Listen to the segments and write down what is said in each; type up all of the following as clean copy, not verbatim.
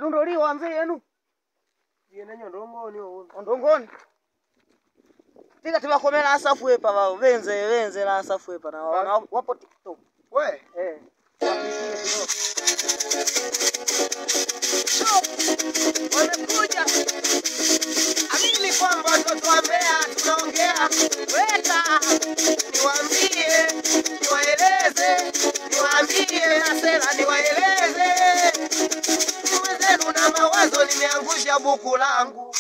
dundo liwa mzee yenu. Yena ndongoni wo. Ndongoni. Tika tibakomela asafu epa babo benze la asafu epa na wapo TikTok. We. Wamekuja. Amini kwamba watoto wa Mbeya tunaongea. Weka. Niwaambie asela niwaeleze. Mwenzenu na mawazo nimeangusha buku langu.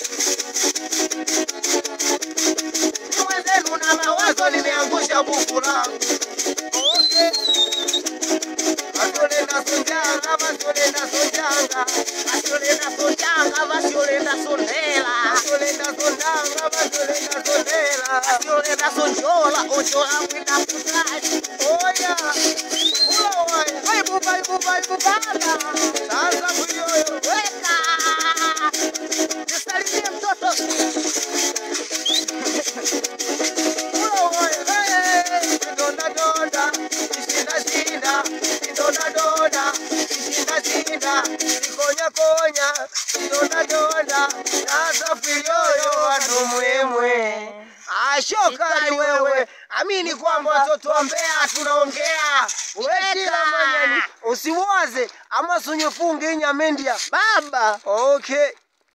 Mwenzenu na mawazo nimeangusha buku langu. Okay. Asolenda sonjanga, asolenda sonjanga. Asolenda sonjanga, asolenda sondela. Asolenda sondanga, asolenda sondela. Asolenda sonjola, ojola mwina kutaji. Oya. Ula wai, ibu bala. Sasa kuyoyo. Weka. Nisalimie mtoto. Ula wai, donda. Ishinda, sikonya, donda, sasa fiyoyo watu mwemwe. Shokali wewe, amini kwamba watoto wa Mbeya tunaongea. Weka. Usiwaze, ama sunyofunge inyamendia. Baba. Okay.